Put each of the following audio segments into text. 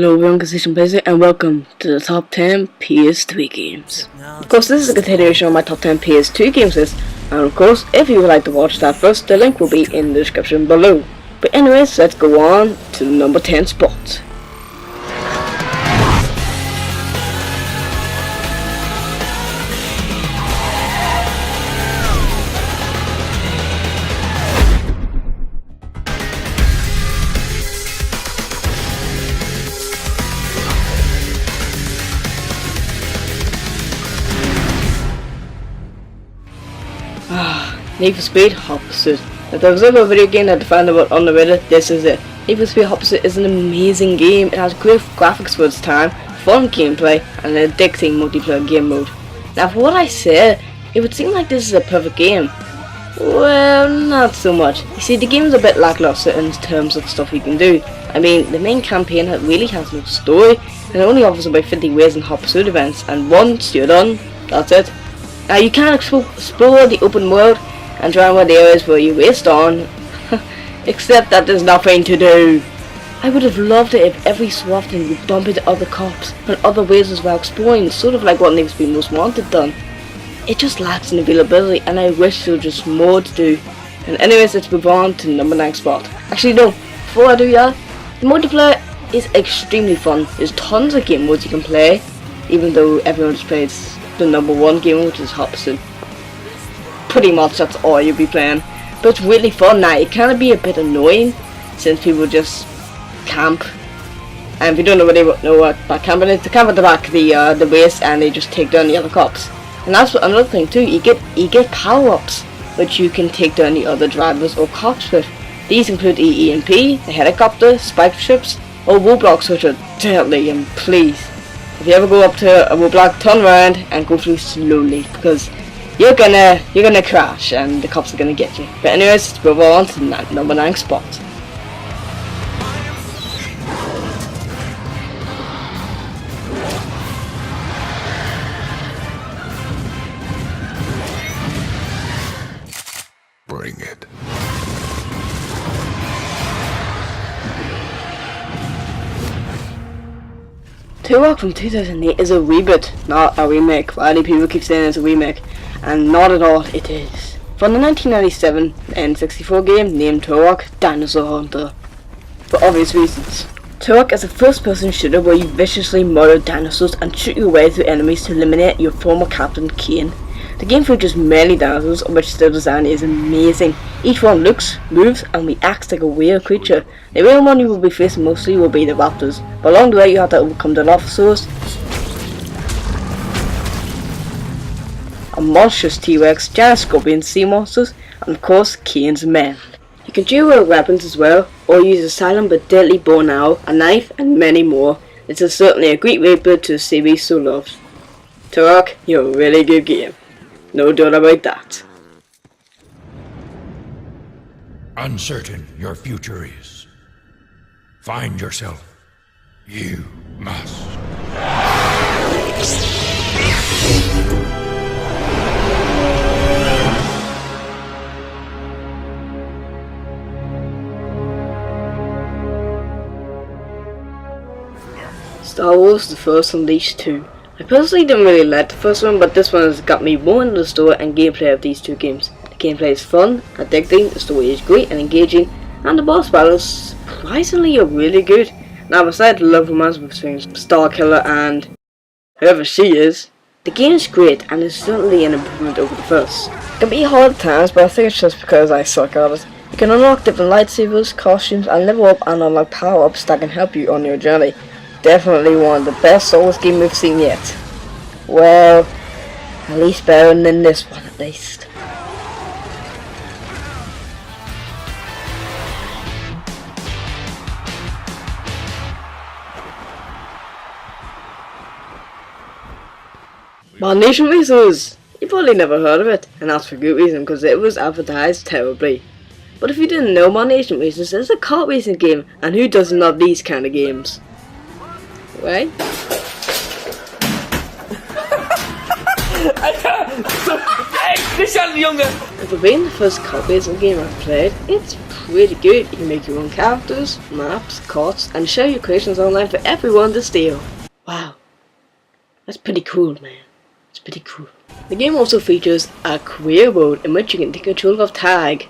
Hello everyone, Consistent Player, and welcome to the top 10 PS3 games. Of course, this is a continuation of my top 10 PS2 games list, and of course, if you would like to watch that first, the link will be in the description below. But anyways, let's go on to the number 10 spot. Need for Speed Hot Pursuit. If there was ever a video game that defined about underrated, this is it. Need for Speed Hot Pursuit is an amazing game. It has great graphics for its time, fun gameplay, and an addicting multiplayer game mode. Now for what I said, it would seem like this is a perfect game. Well, not so much. You see, the game is a bit lackluster in terms of stuff you can do. I mean, the main campaign really has no story, and it only offers about 50 ways and Hot Pursuit events, and once you're done, that's it. Now you can explore the open world and try out the areas where you waste on, except that there's nothing to do. I would have loved it if every so often you bump into other cops and other ways as well exploring, sort of like what Need for Speed Most Wanted done. It just lacks in availability, and I wish there was just more to do. And anyways, let's move on to the number 9 spot. Actually no, before I do that, the multiplayer is extremely fun. There's tons of game modes you can play, even though everyone just plays the number 1 game, which is Hot Pursuit. Pretty much that's all you'll be playing, but it's really fun. Now it can be a bit annoying since people just camp, and if you don't know what that camping is, they camp at the back of the base and they just take down the other cops. And that's another thing too, you get power-ups which you can take down the other drivers or cops with. These include the EMP, the helicopter, spike ships, or roadblocks, which are deadly. And please, if you ever go up to a roadblock, turn around and go through slowly, because you're gonna crash and the cops are gonna get you. But anyways, let's move on to the number 9 spot. Bring it. Shoutout from 2008 is a reboot, not a remake. Many people keep saying it's a remake, and not at all, it is. From the 1997 N64 game named Turok Dinosaur Hunter, for obvious reasons. Turok is a first-person shooter where you viciously murder dinosaurs and shoot your way through enemies to eliminate your former captain Kane. The game features many dinosaurs, of which the design is amazing. Each one looks, moves, and reacts like a weird creature. The real one you will be facing mostly will be the raptors, but along the way you have to overcome the Dilophosaurus, a monstrous T-Rex, giant scorpions, sea monsters, and of course Kane's men. You can dual wield weapons as well, or use a silent but deadly bow and arrow, a knife, and many more. This is certainly a great reboot to a series so loved. Turok, you're a really good game. No doubt about that. Uncertain your future is. Find yourself. You must. Star Wars The Force Unleashed 2. I personally didn't really like the first one, but this one has got me more into the story and gameplay of these two games. The gameplay is fun, addicting, the story is great and engaging, and the boss battles surprisingly are really good. Now besides the love romance between Starkiller and whoever she is, the game is great and is certainly an improvement over the first. It can be hard at times, but I think it's just because I suck at it. You can unlock different lightsabers, costumes, and level up and unlock power-ups that can help you on your journey. Definitely one of the best Star Wars games we've seen yet. Well, at least better than this one at least. Nation Racers! You probably never heard of it, and that's for good reason, because it was advertised terribly. But if you didn't know, Nation Racers is a kart racing game, and who doesn't love these kind of games? Right? Hey, this young Junge! For being the first kart racing game I've played, it's pretty good. You can make your own characters, maps, cards, and share your creations online for everyone to steal. Wow, that's pretty cool, man. It's pretty cool. The game also features a career mode in which you can take control of Tag.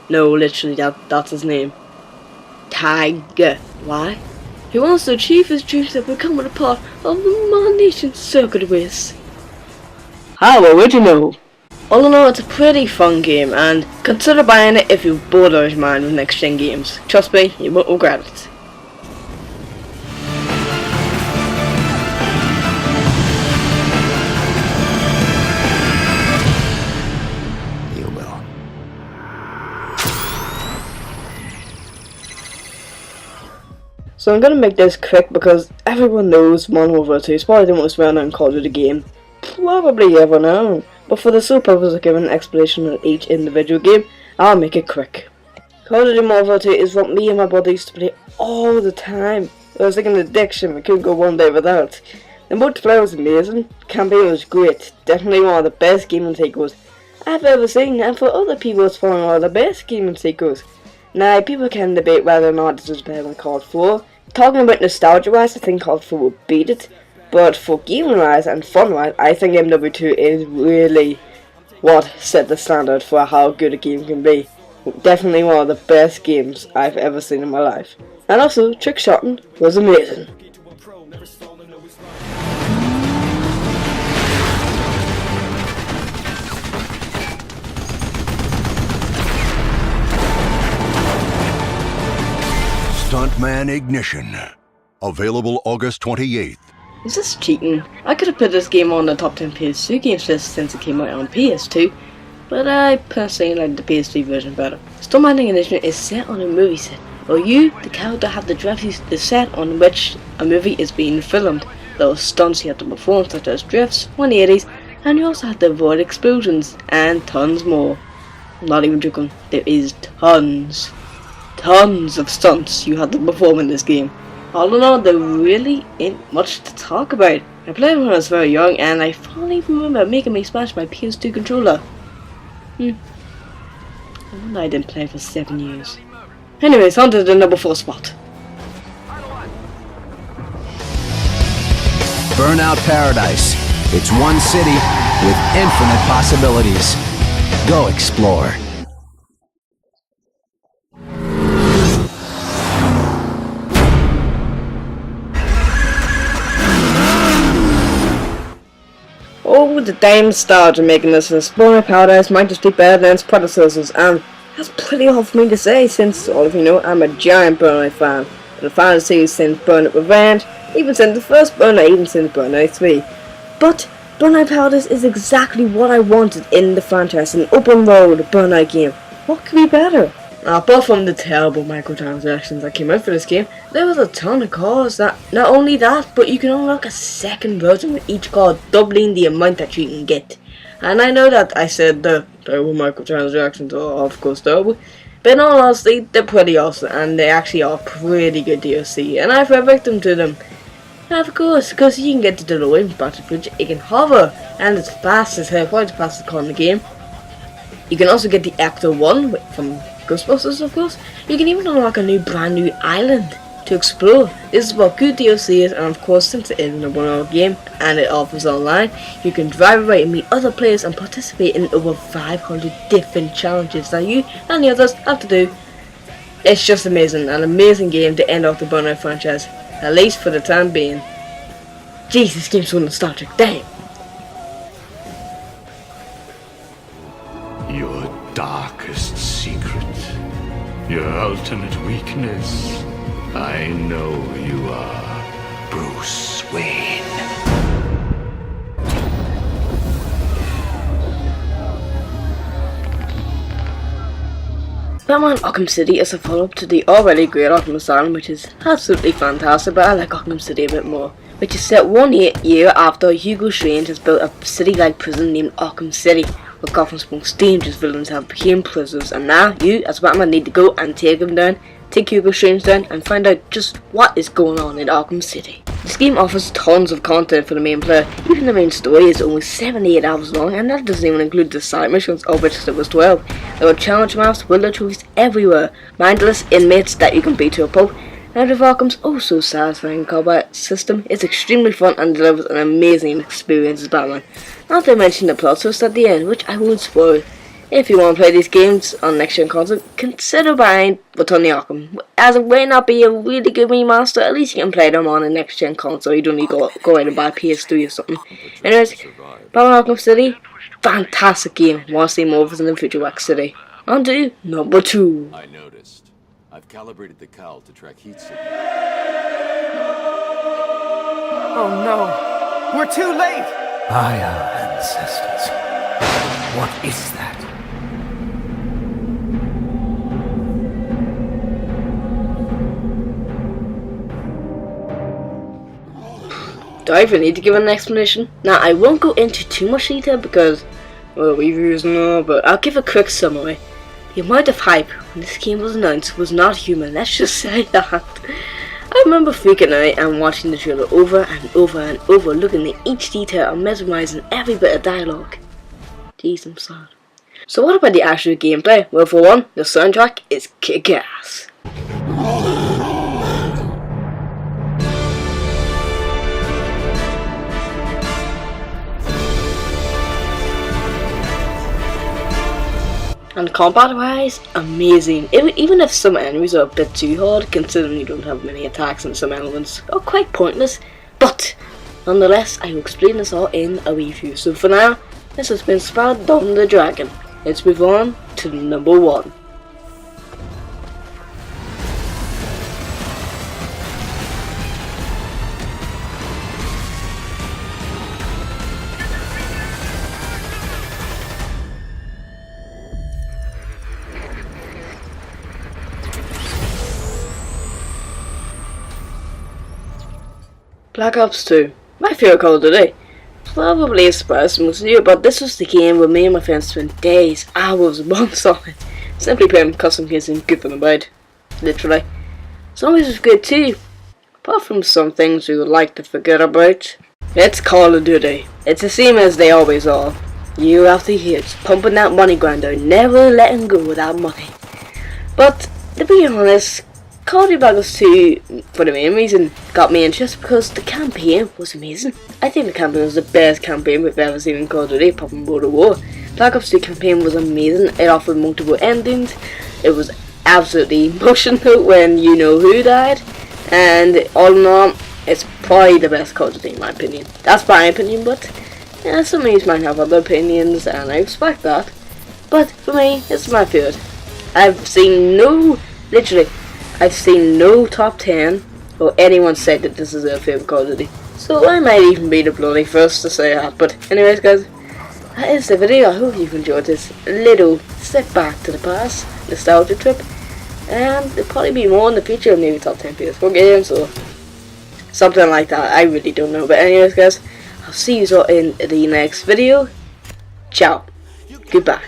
No, literally, that's his name. Tag. Why? He wants to achieve his dreams of becoming a part of the Man Nation circuit race. How original! All in all, it's a pretty fun game, and consider buying it if you're bored out of your mind with next-gen games. Trust me, you won't regret it. You will. So I'm gonna make this quick because everyone knows Modern Warfare 2 is probably the most well-known Call of Duty game probably ever known. But for the sole purpose of giving an explanation on each individual game, I'll make it quick. Call of Duty Modern Warfare 2 is what me and my brother used to play all the time. It was like an addiction, we couldn't go one day without. The multiplayer was amazing, the campaign was great, definitely one of the best gaming takeovers I've ever seen, and for other people it's one of the best gaming takeovers. Now, people can debate whether or not this is better than COD 4. Talking about nostalgia wise, I think COD 4 will beat it. But for gaming wise and fun wise, I think MW2 is really what set the standard for how good a game can be. Definitely one of the best games I've ever seen in my life. And also, trick shotting was amazing. Stuntman Ignition. Available August 28th. Is this cheating? I could have put this game on the top 10 PS2 games list since it came out on PS2, but I personally like the PS3 version better. Stuntman Ignition is set on a movie set, where you, the character, have to drive the set on which a movie is being filmed. There are stunts you have to perform such as drifts, 180s, and you also have to avoid explosions, and tons more. I'm not even joking, there is tons of stunts you have to perform in this game. All in all, there really ain't much to talk about. I played when I was very young, and I fondly remember making me smash my PS2 controller. I wonder I didn't play for 7 years. Anyways, on to the number 4 spot. Burnout Paradise. It's one city with infinite possibilities. Go explore. Oh, the damn stars are making this. Burnout Paradise might just be better than its predecessors, and that's pretty hard for me to say since, all of you know, I'm a giant Burnout fan. I'm a fan of the series since Burnout Revenge, even since the first Burnout, even since Burnout 3. But Burnout Paradise is exactly what I wanted in the franchise, an open world Burnout game. What could be better? Now, apart from the terrible microtransactions that came out for this game, there was a ton of cars that, not only that, but you can unlock a second version with each car, doubling the amount that you can get. And I know that I said the terrible microtransactions are of course terrible, but in all honesty, they're pretty awesome, and they actually are pretty good DLC, and I fell victim to them. And of course, because you can get the DeLorean battle bridge, it can hover, and it's fast as hell, quite the fastest car in the game. You can also get the Ecto 1 from Ghostbusters, of course. You can even unlock a brand new island to explore. This is what good DLC is, and of course, since it is a one-hour game and it offers online, you can drive away and meet other players and participate in over 500 different challenges that you and the others have to do. It's just amazing, an amazing game to end off the Burnout franchise, at least for the time being. Jeez, this game's so nostalgic, damn! Your darkest secret, your ultimate weakness. I know you are Bruce Wayne. Batman Arkham City is a follow-up to the already great Arkham Asylum, which is absolutely fantastic, but I like Arkham City a bit more. Which is set 1 year after Hugo Strange has built a city-like prison named Arkham City, where Gotham Smoke's dangerous villains have become prisoners, and now you, as Batman, need to go and take them down take Hugo Strange down and find out just what is going on in Arkham City. This game offers tons of content for the main player. Even the main story is only 78 hours long, and that doesn't even include the side missions, of which there was 12. There were challenge maps, willow trees everywhere, mindless inmates that you can beat to a pulp, and with Arkham's oh so satisfying combat system, it's extremely fun and delivers an amazing experience as Batman. Not to mention the plot twist at the end, which I won't spoil. If you want to play these games on next-gen console, consider buying Return to Arkham. As it may not be a really good remaster, at least you can play them on a next-gen console. You don't need to go out and buy PS3 or something. Anyways, Batman Arkham City, fantastic game. Want to see more of it in the future Wax City. On to number 2. I noticed. I've calibrated the cowl to track heat signal. Oh no, we're too late! By our ancestors. What is that? Do I even need to give an explanation? Now, I won't go into too much detail because, well, reviewers know, but I'll give a quick summary. The amount of hype when this game was announced was not human, let's just say that. I remember freaking out and watching the trailer over and over and over, looking at each detail and mesmerizing every bit of dialogue. Jeez, I'm sad. So what about the actual gameplay? Well, for one, the soundtrack is kick-ass. And combat-wise, amazing. Even if some enemies are a bit too hard, considering you don't have many attacks and some elements are quite pointless. But, nonetheless, I will explain this all in a review. So for now, this has been Sprout Don the Dragon. Let's move on to number 1. Black Ops 2, my favourite Call of Duty. Probably a surprise to most of you, but this was the game where me and my friends spent days, hours, months on it, simply playing custom games and goofing about, literally. Zombies was good too, apart from some things we would like to forget about. It's Call of Duty. It's the same as they always are. Year after year, just pumping that money grinder, never letting go of that money. But, to be honest, Call of Duty Black Ops 2, for the main reason, got me interested because the campaign was amazing. I think the campaign was the best campaign we've ever seen in Call of Duty, apart from World at War. Black Ops 2 campaign was amazing. It offered multiple endings. It was absolutely emotional when you know who died. And all in all, it's probably the best Call of Duty in my opinion. That's my opinion, but yeah, some of you might have other opinions, and I respect that. But for me, it's my favourite. I've seen no top 10 or anyone said that this is their favourite Call of Duty. So I might even be the bloody first to say that. But anyways guys, that is the video. I hope you've enjoyed this little step back to the past, nostalgia trip. And there'll probably be more in the future, maybe top 10 PS4 games or something like that. I really don't know. But anyways guys, I'll see you all in the next video. Ciao. Goodbye.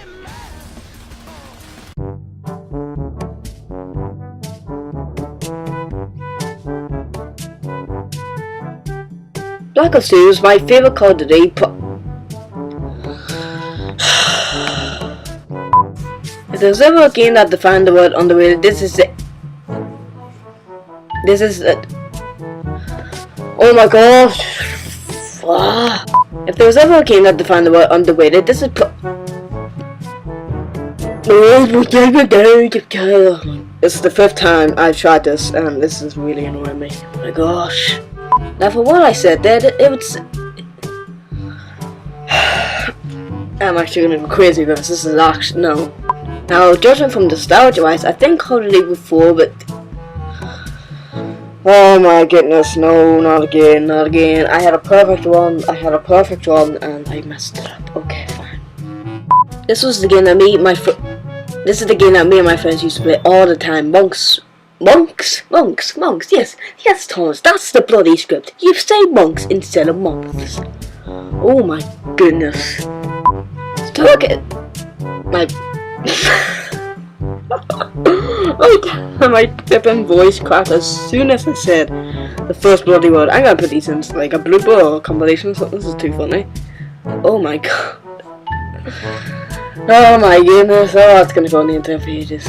Black Ops 2 is my favourite Call of Duty. If there's ever a game that defined the word underrated, this is it. This is it. Oh my gosh. If there was ever a game that defined the word underrated, this is. This is the 5th time I've tried this, and this is really annoying me. Oh my gosh. Now for what I said there, it was... I'm actually gonna go crazy because this is actually... no. Now, judging from nostalgia wise, I think Call of Duty before, but... oh my goodness, no, not again, not again. I had a perfect run, and I messed it up. Okay, fine. This was the game that This is the game that me and my friends used to play all the time. Monks, yes, Thomas, that's the bloody script. You say monks instead of months. Oh my goodness. Look at my... My flipping voice cracked as soon as I said the first bloody word. I'm gonna put these in like a blooper or a compilation or something. This is too funny. Oh my god. Oh my goodness. Oh, it's gonna go on the entire pages.